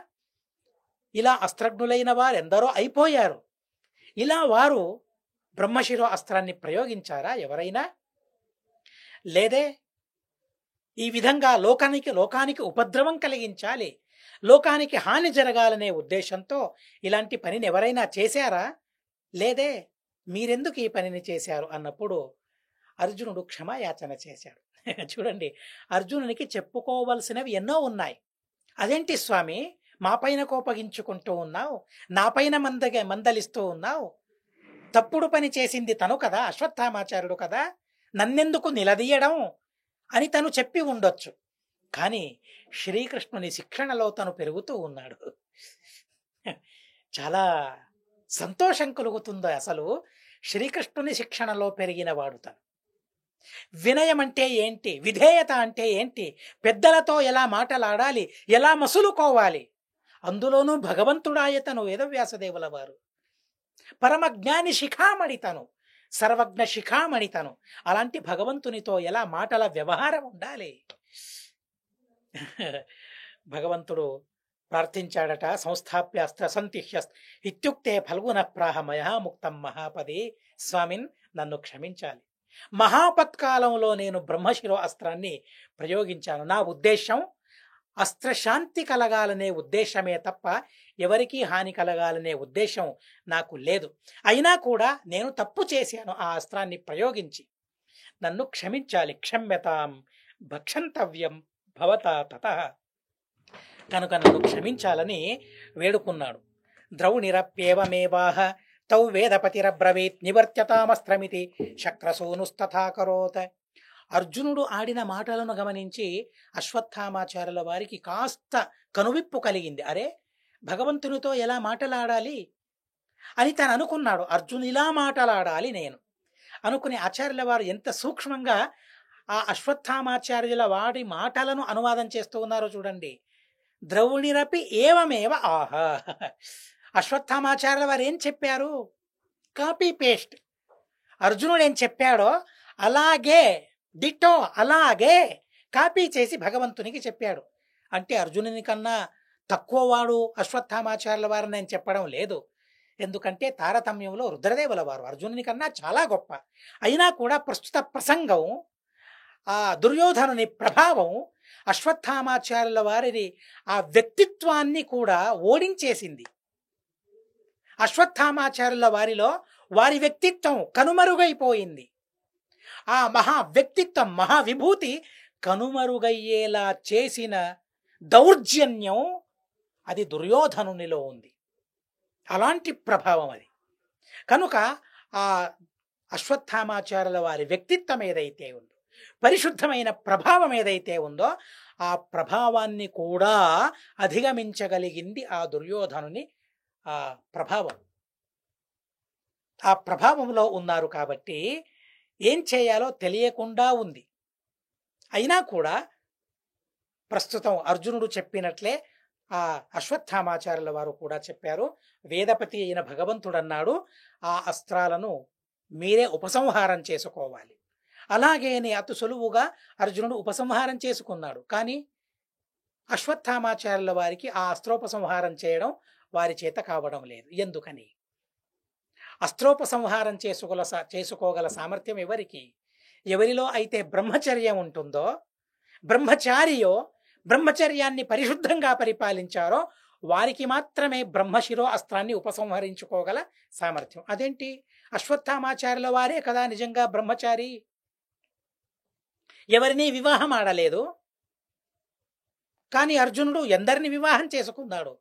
ఇలా అస్త్రజ్ఞులైన వారెందరో అయిపోయారు. ఇలా వారు బ్రహ్మశిరో అస్త్రాన్ని ప్రయోగించారా ఎవరైనా? లేదే. ఈ విధంగా లోకానికి ఉపద్రవం కలిగించాలి, లోకానికి హాని జరగాలనే ఉద్దేశంతో ఇలాంటి పనిని ఎవరైనా చేశారా? లేదే. మీరెందుకు ఈ పనిని చేశారు అన్నప్పుడు అర్జునుడు క్షమాయాచన చేశాడు. చూడండి, అర్జునునికి చెప్పుకోవలసినవి ఎన్నో ఉన్నాయి. అదేంటి స్వామి, మాపైన కోపగించుకుంటూ ఉన్నావు, నాపైన మందలిస్తూ ఉన్నావు. తప్పుడు పని చేసింది తను కదా, అశ్వత్థామాచార్యుడు కదా, నన్నెందుకు నిలదీయడం అని తను చెప్పి ఉండొచ్చు. కానీ శ్రీకృష్ణుని శిక్షణలో తను పెరుగుతూ ఉన్నాడు. చాలా సంతోషం కలుగుతుందో అసలు శ్రీకృష్ణుని శిక్షణలో పెరిగిన వాడు తను. వినయం అంటే ఏంటి, విధేయత అంటే ఏంటి, పెద్దలతో ఎలా మాటలాడాలి, ఎలా మసులుకోవాలి, అందులోనూ భగవంతుడాయతను వేదవ్యాసదేవుల వారు. పరమజ్ఞాని శిఖామణితను, సర్వజ్ఞ శిఖామణితను. అలాంటి భగవంతునితో ఎలా మాటల వ్యవహారం ఉండాలి. భగవంతుడు ప్రార్థించాడట, సంస్థాప్య అస్త్ర సంతిహ్య ఇత్యుక్తే ఫల్గుణ ప్రాహ మయా ముక్తం మహాపది. స్వామిన్, నన్ను క్షమించాలి. మహాపత్కాలంలో నేను బ్రహ్మశిరో అస్త్రాన్ని ప్రయోగించాను. నా ఉద్దేశం అస్త్రశాంతి కలగాలనే ఉద్దేశమే తప్ప ఎవరికీ హాని కలగాలనే ఉద్దేశం నాకు లేదు. అయినా కూడా నేను తప్పు చేశాను ఆ అస్త్రాన్ని ప్రయోగించి. నన్ను క్షమించాలి. క్షమ్యతాం భక్షంతవ్యం భవతా తతః. కనుక నన్ను క్షమించాలని వేడుకున్నాడు. ద్రౌణిరప్యేవమేవాహ తౌ వేదపతిరబ్రవీత్ నివర్త్యతామస్త్రమితి శక్రసూనుస్తథాకరోత్. అర్జునుడు ఆడిన మాటలను గమనించి అశ్వత్థామాచార్యుల వారికి కాస్త కనువిప్పు కలిగింది. అరే, భగవంతునితో ఎలా మాటలాడాలి అని తను అనుకున్నాడు. అర్జును ఇలా మాటలాడాలి నేను అనుకుని ఆచార్యుల వారు ఎంత సూక్ష్మంగా ఆ అశ్వత్థామాచార్యుల వాడి మాటలను అనువాదం చేస్తూ ఉన్నారో చూడండి. ద్రౌణిరపి ఏవమేవ ఆహ. అశ్వత్థామాచార్యుల వారు ఏం చెప్పారు? Copy paste. అర్జునుడు ఏం చెప్పాడో అలాగే డిటో అలాగే కాపీ చేసి భగవంతునికి చెప్పాడు. అంటే అర్జునుని కన్నా తక్కువ వాడు అశ్వత్థామాచార్యుల వారు నేను చెప్పడం లేదు. ఎందుకంటే తారతమ్యంలో రుద్రదేవుల వారు అర్జునుని కన్నా చాలా గొప్ప. అయినా కూడా ప్రస్తుత ప్రసంగం, ఆ దుర్యోధనుని ప్రభావం అశ్వత్థామాచార్యుల వారిని ఆ వ్యక్తిత్వాన్ని కూడా ఓడించేసింది. అశ్వత్థామాచార్యుల వారిలో వారి వ్యక్తిత్వం కనుమరుగైపోయింది. ఆ మహా వ్యక్తిత్వం, మహావిభూతి కనుమరుగయ్యేలా చేసిన దౌర్జన్యం అది దుర్యోధనునిలో ఉంది. అలాంటి ప్రభావం అది. కనుక ఆ అశ్వత్థామాచార్యుల వారి వ్యక్తిత్వం ఏదైతే ఉందో, పరిశుద్ధమైన ప్రభావం ఏదైతే ఉందో, ఆ ప్రభావాన్ని కూడా అధిగమించగలిగింది ఆ దుర్యోధనుని ఆ ప్రభావం. ఆ ప్రభావంలో ఉన్నారు కాబట్టి ఏం చేయాలో తెలియకుండా ఉంది. అయినా కూడా ప్రస్తుతం అర్జునుడు చెప్పినట్లే ఆ అశ్వత్థామాచార్యుల వారు కూడా చెప్పారు. వేదపతి అయిన భగవంతుడు అన్నాడు, ఆ అస్త్రాలను మీరే ఉపసంహారం చేసుకోవాలి. అలాగే అతి సులువుగా అర్జునుడు ఉపసంహారం చేసుకున్నాడు. కానీ అశ్వత్థామాచార్యుల వారికి ఆ అస్త్రోపసంహారం చేయడం వారి చేత కావడం లేదు. ఎందుకని? అస్త్రోపసంహారం చేసుకోగల సామర్థ్యం ఎవరికి? ఎవరిలో అయితే బ్రహ్మచర్యం ఉంటుందో, బ్రహ్మచారియో, బ్రహ్మచర్యాన్ని పరిశుద్ధంగా పరిపాలించారో వారికి మాత్రమే బ్రహ్మశిరో అస్త్రాన్ని ఉపసంహరించుకోగల సామర్థ్యం. అదేంటి? అశ్వత్థామాచార్యుల వారే కదా నిజంగా బ్రహ్మచారి. ఎవరిని వివాహం ఆడలేదు. కానీ అర్జునుడు ఎందరిని వివాహం చేసుకున్నాడు.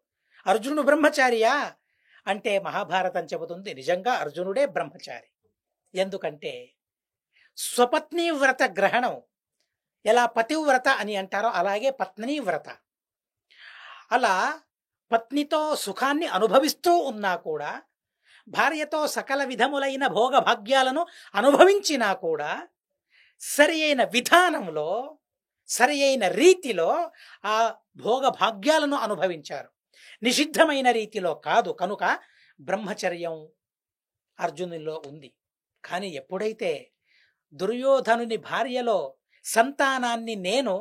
అర్జునుడు బ్రహ్మచారియా అంటే మహాభారతం చెబుతుంది నిజంగా అర్జునుడే బ్రహ్మచారి. ఎందుకంటే స్వపత్ని వ్రత గ్రహణం ఎలా పతివ్రత అని అంటారో అలాగే పత్ని వ్రత. అలా పత్నితో సుఖాన్ని అనుభవిస్తూ ఉన్నా కూడా, భార్యతో సకల విధములైన భోగభాగ్యాలను అనుభవించినా కూడా సరి అయిన విధానంలో, సరి అయిన రీతిలో ఆ భోగభాగ్యాలను అనుభవించారు. నిషిద్ధమైన రీతిలో కాదు. కనుక బ్రహ్మచర్యం అర్జునునిలో ఉంది. కానీ ఎప్పుడైతే దుర్యోధనుని భార్యలో సంతానాన్ని నేను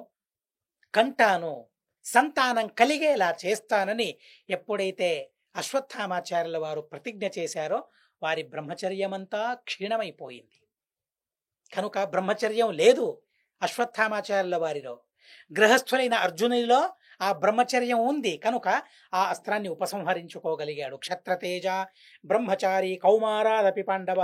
కంటాను, సంతానం కలిగేలా చేస్తానని ఎప్పుడైతే అశ్వత్థామాచార్యుల వారు ప్రతిజ్ఞ చేశారో వారి బ్రహ్మచర్యమంతా క్షీణమైపోయింది. కనుక బ్రహ్మచర్యం లేదు అశ్వత్థామాచార్యుల వారిలో. గృహస్థులైన అర్జునునిలో ఆ బ్రహ్మచర్యం ఉంది కనుక ఆ అస్త్రాన్ని ఉపసంహరించుకోగలిగాడు. క్షత్రతేజ బ్రహ్మచారి కౌమారాదపి పాండవ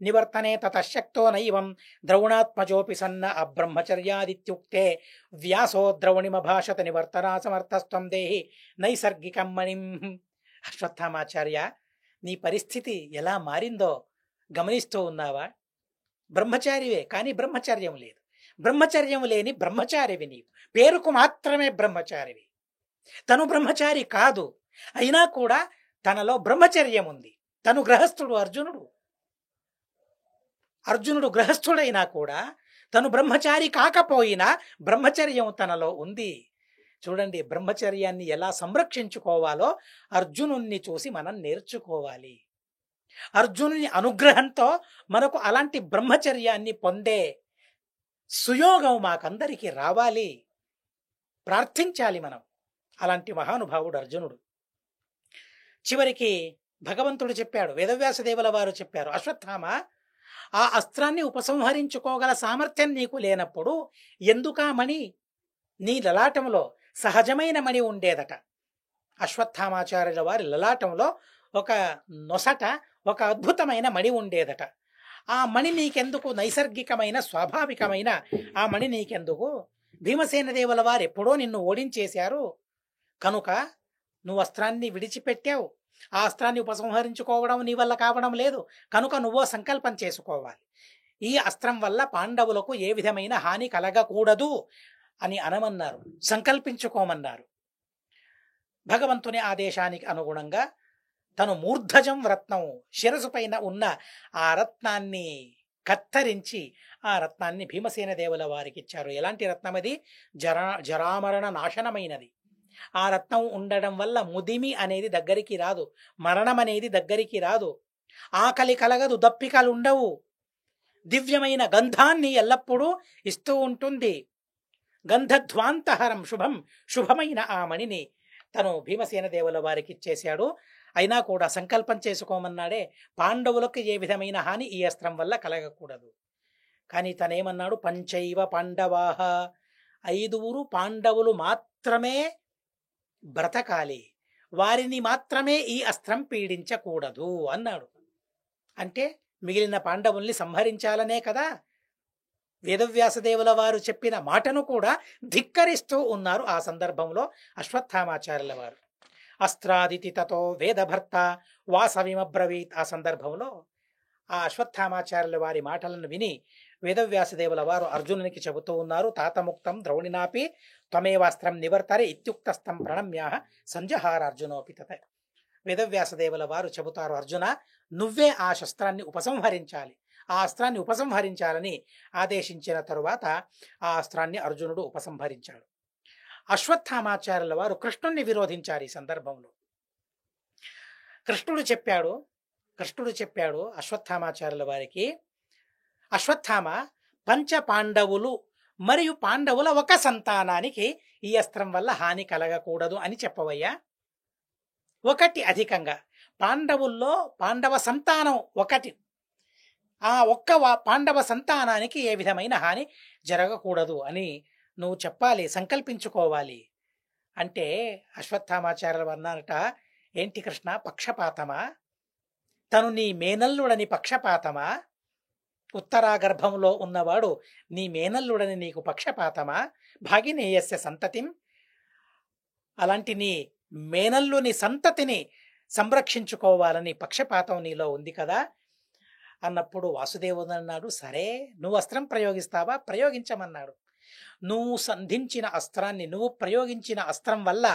నివర్తనే తతశక్తో నైవం ద్రౌణాత్మజోపి సన్న అబ్రహ్మచర్యాదిత్యుక్తే వ్యాసో ద్రౌణిమభాషత నివర్తనా సమర్థస్త్వం దేహి నైసర్గికం మణిం. అశ్వత్థామాచార్య, నీ పరిస్థితి ఎలా మారిందో గమనిస్తూ ఉన్నావా? బ్రహ్మచారివే కానీ బ్రహ్మచర్యం లేదు. బ్రహ్మచర్యం లేని బ్రహ్మచారివి నీవు. పేరుకు మాత్రమే బ్రహ్మచారివి. తను బ్రహ్మచారి కాదు, అయినా కూడా తనలో బ్రహ్మచర్యం ఉంది. తను గృహస్థుడు. అర్జునుడు గృహస్థుడైనా కూడా తను బ్రహ్మచారి కాకపోయినా బ్రహ్మచర్యం తనలో ఉంది. చూడండి, బ్రహ్మచర్యాన్ని ఎలా సంరక్షించుకోవాలో అర్జునుణ్ణి చూసి మనం నేర్చుకోవాలి. అర్జునుని అనుగ్రహంతో మనకు అలాంటి బ్రహ్మచర్యాన్ని పొందే సుయోగం మాకందరికీ రావాలి. ప్రార్థించాలి మనం. అలాంటి మహానుభావుడు అర్జునుడు. చివరికి భగవంతుడు చెప్పాడు, వేదవ్యాసదేవుల వారు చెప్పారు, అశ్వత్థామ, ఆ అస్త్రాన్ని ఉపసంహరించుకోగల సామర్థ్యం నీకు లేనప్పుడు ఎందుకా మణి? నీ లలాటంలో సహజమైన మణి ఉండేదట. అశ్వత్థామాచార్యుల వారి లలాటంలో ఒక నొసట ఒక అద్భుతమైన మణి ఉండేదట. ఆ మణి నీకెందుకు? నైసర్గికమైన స్వాభావికమైన ఆ మణి నీకెందుకు? భీమసేన దేవుల వారు ఎప్పుడో నిన్ను ఓడించేశారు కనుక నువ్వు అస్త్రాన్ని విడిచిపెట్టావు. ఆ అస్త్రాన్ని ఉపసంహరించుకోవడం నీ వల్ల కావడం లేదు కనుక నువ్వో సంకల్పం చేసుకోవాలి. ఈ అస్త్రం వల్ల పాండవులకు ఏ విధమైన హాని కలగకూడదు అని అనమన్నారు, సంకల్పించుకోమన్నారు. భగవంతుని ఆదేశానికి అనుగుణంగా తను మూర్ధజం రత్నం, శిరసు పైన ఉన్న ఆ రత్నాన్ని కత్తరించి ఆ రత్నాన్ని భీమసేన దేవుల వారికి ఇచ్చారు. ఎలాంటి రత్నం అది? జరామరణ నాశనమైనది. ఆ రత్నం ఉండడం వల్ల ముదిమి అనేది దగ్గరికి రాదు, మరణం అనేది దగ్గరికి రాదు, ఆకలి కలగదు, దప్పికలు ఉండవు. దివ్యమైన గంధాన్ని ఎల్లప్పుడూ ఇస్తూ ఉంటుంది. గంధధ్వాంతహరం శుభం, శుభమైన ఆ మణిని తను భీమసేన దేవుల వారికి ఇచ్చేశాడు. అయినా కూడా సంకల్పం చేసుకోమన్నాడే, పాండవులకు ఏ విధమైన హాని ఈ అస్త్రం వల్ల కలగకూడదు. కానీ తనేమన్నాడు? పంచైవ పాండవాహ, 5 పాండవులు మాత్రమే బ్రతకాలి, వారిని మాత్రమే ఈ అస్త్రం పీడించకూడదు అన్నాడు. అంటే మిగిలిన పాండవుల్ని సంహరించాలనే కదా. వేదవ్యాసదేవుల వారు చెప్పిన మాటను కూడా ధిక్కరిస్తూ ఉన్నారు ఆ సందర్భంలో అశ్వత్థామాచార్యుల వారు. అస్త్రాదితి తతో వేదభర్త వాసవిమబ్రవీత్. ఆ సందర్భంలో ఆ అశ్వత్థామాచార్యుల వారి మాటలను విని వేదవ్యాసదేవుల వారు అర్జునునికి చెబుతూ ఉన్నారు, తాతముక్తం ద్రౌణినాపి త్వమేవాస్త్రం నివర్తరే ఇత్యుక్తస్థం ప్రణమ్యాహ సంజహార అర్జునోపి తత. వేదవ్యాసదేవుల వారు చెబుతారు, అర్జున, నువ్వే ఆ శస్త్రాన్ని ఉపసంహరించాలి. ఆ అస్త్రాన్ని ఉపసంహరించాలని ఆదేశించిన తరువాత ఆ అస్త్రాన్ని అర్జునుడు ఉపసంహరించాడు. అశ్వత్థామాచార్యుల వారు కృష్ణుణ్ణి విరోధించారు. ఈ సందర్భంలో కృష్ణుడు చెప్పాడు అశ్వత్థామాచార్యుల వారికి, అశ్వత్థామ, పంచ పాండవులు మరియు పాండవుల ఒక సంతానానికి ఈ అస్త్రం వల్ల హాని కలగకూడదు అని చెప్పవయ్యా. ఒకటి అధికంగా పాండవుల్లో పాండవ సంతానం ఒకటి, ఆ ఒక్క పాండవ సంతానానికి ఏ విధమైన హాని జరగకూడదు అని నువ్వు చెప్పాలి, సంకల్పించుకోవాలి అంటే అశ్వత్థామాచార్యులు అన్నారట, ఏంటి కృష్ణ, పక్షపాతమా? తను నీ మేనల్లుడని పక్షపాతమా? ఉత్తరాగర్భంలో ఉన్నవాడు నీ మేనల్లుడని నీకు పక్షపాతమా? భాగినేయస్య సంతతిం, అలాంటి నీ మేనల్లుని సంతతిని సంరక్షించుకోవాలని పక్షపాతం నీలో ఉంది కదా అన్నప్పుడు వాసుదేవుడు అన్నాడు, సరే నువ్వు అస్త్రం ప్రయోగిస్తావా? ప్రయోగించమన్నాడు. నువ్వు సంధించిన అస్త్రాన్ని, నువ్వు ప్రయోగించిన అస్త్రం వల్ల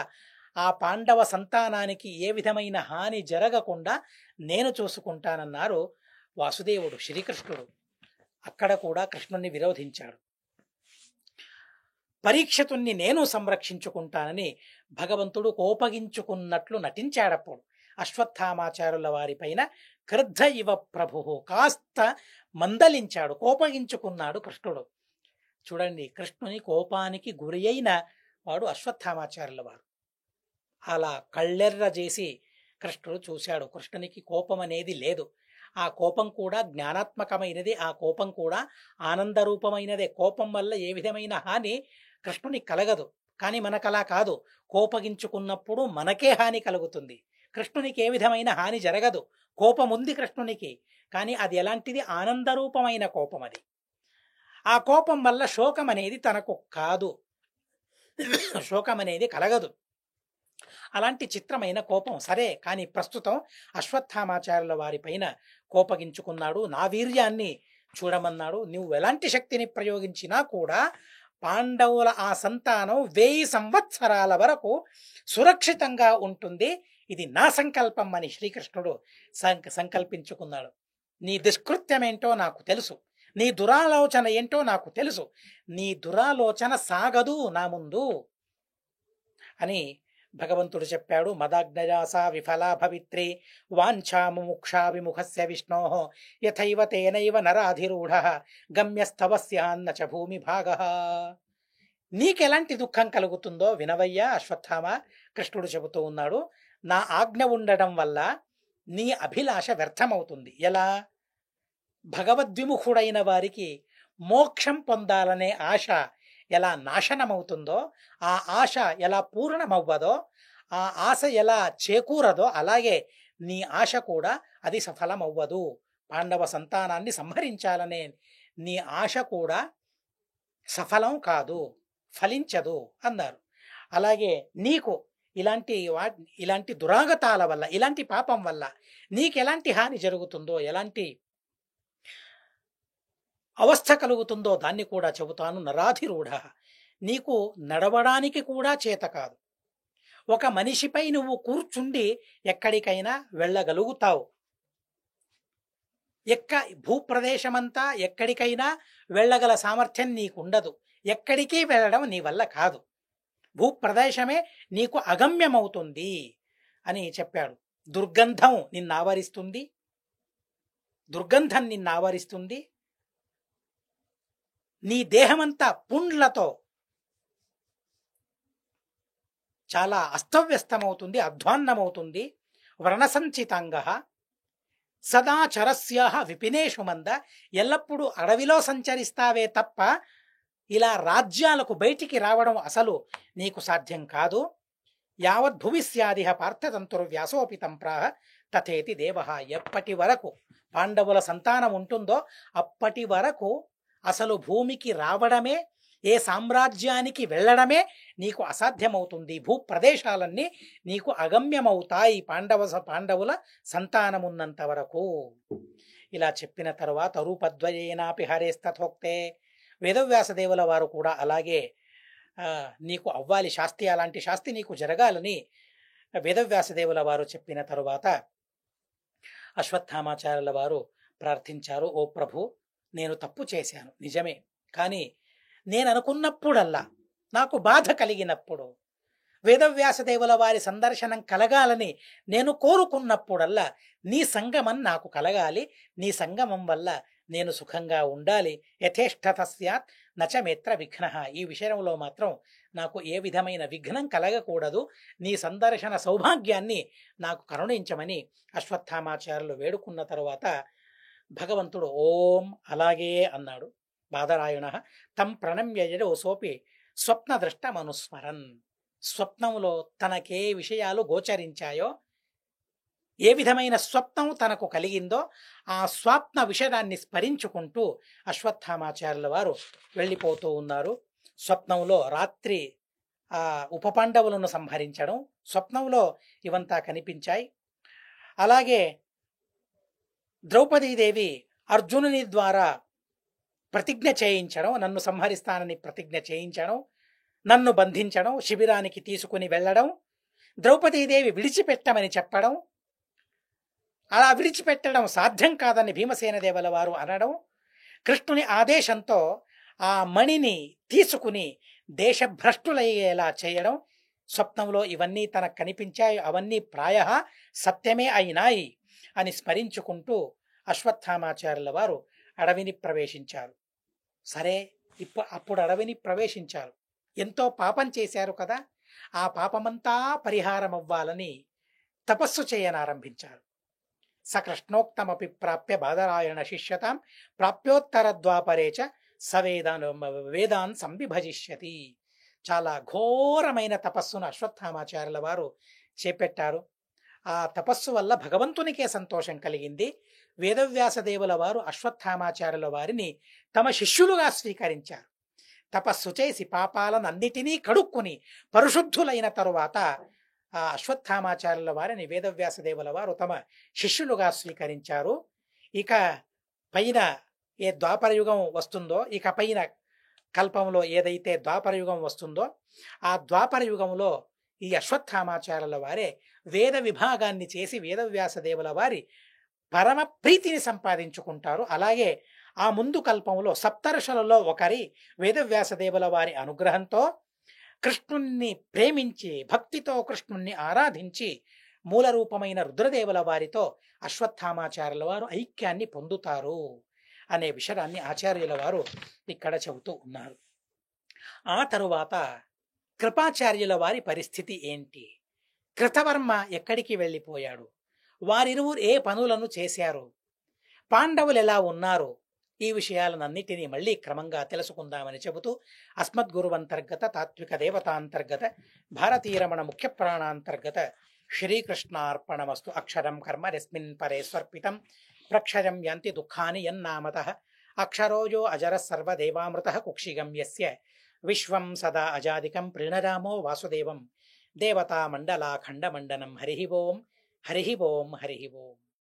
ఆ పాండవ సంతానానికి ఏ విధమైన హాని జరగకుండా నేను చూసుకుంటానన్నారు వాసుదేవుడు, శ్రీకృష్ణుడు. అక్కడ కూడా కృష్ణుణ్ణి విరోధించాడు. పరీక్షితుణ్ణి నేను సంరక్షించుకుంటానని భగవంతుడు కోపగించుకున్నట్లు నటించాడప్పుడు. అశ్వత్థామాచార్యుల వారిపైన క్రుద్ధ ఇవ ప్రభు, కాస్త మందలించాడు, కోపగించుకున్నాడు కృష్ణుడు. చూడండి, కృష్ణుని కోపానికి గురి అయిన వాడు అశ్వత్థామాచార్యుల వారు. అలా కళ్ళెర్ర చేసి కృష్ణుడు చూశాడు. కృష్ణునికి కోపం అనేది లేదు. ఆ కోపం కూడా జ్ఞానాత్మకమైనది, ఆ కోపం కూడా ఆనందరూపమైనదే. కోపం వల్ల ఏ విధమైన హాని కృష్ణునికి కలగదు. కానీ మనకలా కాదు. కోపగించుకున్నప్పుడు మనకే హాని కలుగుతుంది. కృష్ణునికి ఏ విధమైన హాని జరగదు. కోపం ఉంది కృష్ణునికి, కానీ అది ఎలాంటిది? ఆనందరూపమైన కోపం అది. ఆ కోపం వల్ల శోకం అనేది తనకు కాదు, శోకం అనేది కలగదు. అలాంటి చిత్రమైన కోపం. సరే, కానీ ప్రస్తుతం అశ్వత్థామాచార్యుల వారి పైన కోపగించుకున్నాడు. నా వీర్యాన్ని చూడమన్నాడు. నువ్వు ఎలాంటి శక్తిని ప్రయోగించినా కూడా పాండవుల ఆ సంతానం 1000 సంవత్సరాల వరకు సురక్షితంగా ఉంటుంది. ఇది నా సంకల్పం అని శ్రీకృష్ణుడు సంకల్పించుకున్నాడు. నీ దుష్కృత్యమేంటో నాకు తెలుసు, నీ దురాలోచన ఏంటో నాకు తెలుసు, నీ దురాలోచన సాగదు నా ముందు అని భగవంతుడు చెప్పాడు. మదాగ్నజాసా విఫలా భవిత్రి వాంఛాముముక్షా విముఖస్య విష్ణోః యథైవ తేనైవ నరాధిరూఢ గమ్యస్తవస్యాన్న చ భూమి భాగః. నీకెలాంటి దుఃఖం కలుగుతుందో వినవయ్యా అశ్వత్థామ, కృష్ణుడు చెబుతూ ఉన్నాడు. నా ఆజ్ఞ ఉండడం వల్ల నీ అభిలాష వ్యర్థమవుతుంది. ఎలా? భగవద్విముఖుడైన వారికి మోక్షం పొందాలనే ఆశ ఎలా నాశనమవుతుందో, ఆ ఆశ ఎలా పూర్ణమవ్వదో, ఆ ఆశ ఎలా చేకూరదో, అలాగే నీ ఆశ కూడా అది సఫలమవ్వదు. పాండవ సంతానాన్ని సంహరించాలనే నీ ఆశ కూడా సఫలం కాదు, ఫలించదు అన్నారు. అలాగే నీకు ఇలాంటి దురాగతాల వల్ల, ఇలాంటి పాపం వల్ల నీకెలాంటి హాని జరుగుతుందో, ఎలాంటి అవస్థ కలుగుతుందో దాన్ని కూడా చెబుతాను. నరాధిరూఢ, నీకు నడవడానికి కూడా చేత కాదు. ఒక మనిషిపై నువ్వు కూర్చుండి ఎక్కడికైనా వెళ్ళగలుగుతావు. భూప్రదేశమంతా ఎక్కడికైనా వెళ్ళగల సామర్థ్యం నీకుండదు. ఎక్కడికి వెళ్ళడం నీ వల్ల కాదు. భూప్రదేశమే నీకు అగమ్యమవుతుంది అని చెప్పాడు. దుర్గంధం నిన్నావరిస్తుంది, నీ దేహమంతా పుండ్లతో చాలా అస్తవ్యస్తమవుతుంది, అధ్వాన్నమవుతుంది. వ్రణసంచితాంగ సదాచరస్య విపినేషు మంద, ఎల్లప్పుడూ అడవిలో సంచరిస్తావే తప్ప ఇలా రాజ్యాలకు బయటికి రావడం అసలు నీకు సాధ్యం కాదు. యావత్ భువిస్యాదిహ పార్థతంతుర్వ్యాసోపితం ప్రాహ తథేతి దేవ. ఎప్పటి వరకు పాండవుల సంతానం ఉంటుందో అప్పటి వరకు అసలు భూమికి రావడమే, ఏ సామ్రాజ్యానికి వెళ్ళడమే నీకు అసాధ్యమవుతుంది. భూప్రదేశాలన్నీ నీకు అగమ్యమవుతాయి పాండవుల సంతానమున్నంత వరకు. ఇలా చెప్పిన తరువాత రూపద్వయేనాపి హరేస్తథోక్తే, వేదవ్యాసదేవుల వారు కూడా అలాగే నీకు అవ్వాలి శాస్తి, అలాంటి శాస్తి నీకు జరగాలని వేదవ్యాసదేవుల వారు చెప్పిన తరువాత అశ్వత్థామాచార్యుల వారు ప్రార్థించారు. ఓ ప్రభు, నేను తప్పు చేశాను నిజమే, కానీ నేను అనుకున్నప్పుడల్లా, నాకు బాధ కలిగినప్పుడు, వేదవ్యాసదేవుల వారి సందర్శనం కలగాలని నేను కోరుకున్నప్పుడల్లా నీ సంగమం నాకు కలగాలి. నీ సంగమం వల్ల నేను సుఖంగా ఉండాలి. యథేష్టత స్యాత్ నచమేత్ర విఘ్న, ఈ విషయంలో మాత్రం నాకు ఏ విధమైన విఘ్నం కలగకూడదు. నీ సందర్శన సౌభాగ్యాన్ని నాకు కరుణించమని అశ్వత్థామాచార్యులు వేడుకున్న తరువాత భగవంతుడు ఓం అలాగే అన్నాడు. బాదరాయణ తం ప్రణమ్యజో సోపి స్వప్నదృష్టమనుస్మరన్, స్వప్నంలో తనకే విషయాలు గోచరించాయో, ఏ విధమైన స్వప్నం తనకు కలిగిందో ఆ స్వప్న విషయాన్ని స్మరించుకుంటూ అశ్వత్థామాచార్యుల వారు వెళ్ళిపోతూ ఉన్నారు. స్వప్నంలో రాత్రి ఆ ఉపపాండవులను సంహరించడం స్వప్నంలో ఇవంతా కనిపించాయి. అలాగే ద్రౌపదీదేవి అర్జునుని ద్వారా ప్రతిజ్ఞ చేయించడం, నన్ను సంహరిస్తానని ప్రతిజ్ఞ చేయించడం, నన్ను బంధించడం, శిబిరానికి తీసుకుని వెళ్ళడం, ద్రౌపదీదేవి విడిచిపెట్టమని చెప్పడం, అలా విడిచిపెట్టడం సాధ్యం కాదని భీమసేన దేవుల వారు అనడం, కృష్ణుని ఆదేశంతో ఆ మణిని తీసుకుని దేశభ్రష్టులయ్యేలా చేయడం, స్వప్నంలో ఇవన్నీ తనకు కనిపించాయి, అవన్నీ ప్రాయః సత్యమే అయినాయి అని స్మరించుకుంటూ అశ్వత్థామాచార్యుల వారు అడవిని ప్రవేశించారు. సరే, అప్పుడు అడవిని ప్రవేశించారు, ఎంతో పాపం చేశారు కదా, ఆ పాపమంతా పరిహారం అవ్వాలని తపస్సు చేయనారంభించారు. సకృష్ణోక్తమపి ప్రాప్య బాదరాయణ శిష్యతాం ప్రాప్యోత్తర ద్వాపరే చ వేదాన్ సంవిభజిష్యతి. చాలా ఘోరమైన తపస్సును అశ్వత్థామాచార్యుల వారు చేపట్టారు. ఆ తపస్సు వల్ల భగవంతునికే సంతోషం కలిగింది. వేదవ్యాసదేవుల వారు అశ్వత్థామాచార్యుల వారిని తమ శిష్యులుగా స్వీకరించారు. తపస్సు చేసి పాపాలనన్నిటినీ కడుక్కుని పరిశుద్ధులైన తరువాత ఆ అశ్వత్థామాచార్యుల వారిని వేదవ్యాసదేవుల వారు తమ శిష్యులుగా స్వీకరించారు. ఇక పైన ఏ ద్వాపరయుగం వస్తుందో, ఇక పైన కల్పంలో ఏదైతే ద్వాపరయుగం వస్తుందో, ఆ ద్వాపరయుగంలో ఈ అశ్వత్థామాచార్యుల వారే వేద విభాగాన్ని చేసి వేదవ్యాసదేవుల వారి పరమ ప్రీతిని సంపాదించుకుంటారు. అలాగే ఆ ముందు కల్పంలో సప్తర్షులలో ఒకరి వేదవ్యాసదేవుల వారి అనుగ్రహంతో కృష్ణుణ్ణి ప్రేమించి భక్తితో కృష్ణుణ్ణి ఆరాధించి మూల రూపమైన రుద్రదేవుల వారితో అశ్వత్థామాచార్యుల వారు ఐక్యాన్ని పొందుతారు అనే విషయాన్ని ఆచార్యుల వారు ఇక్కడ చెబుతూ ఉన్నారు. ఆ తరువాత కృపాచార్యుల వారి పరిస్థితి ఏంటి? కృతవర్మ ఎక్కడికి వెళ్ళిపోయాడు? వారిరువురు ఏ పనులను చేశారు? పాండవులు ఎలా ఉన్నారు? ఈ విషయాలన్నిటినీ మళ్ళీ క్రమంగా తెలుసుకుందామని చెబుతూ అస్మద్గురువంతర్గత తాత్విక దేవతాంతర్గత భారతీరమణ ముఖ్య ప్రాణాంతర్గత శ్రీకృష్ణార్పణమస్తు. అక్షరం కర్మ యస్మిన్ పరే స్వర్పితం ప్రక్షరం యాంతి దుఃఖాని యన్నామతః అక్షరోజో అజరః సర్వదేవామృతః కుక్షిగం యస్య విశ్వం సదా అజాదికం ప్రణరామో వాసుదేవం దేవతా మండలాఖండ మండనం. హరి ఓం హరి ఓం హరి ఓం.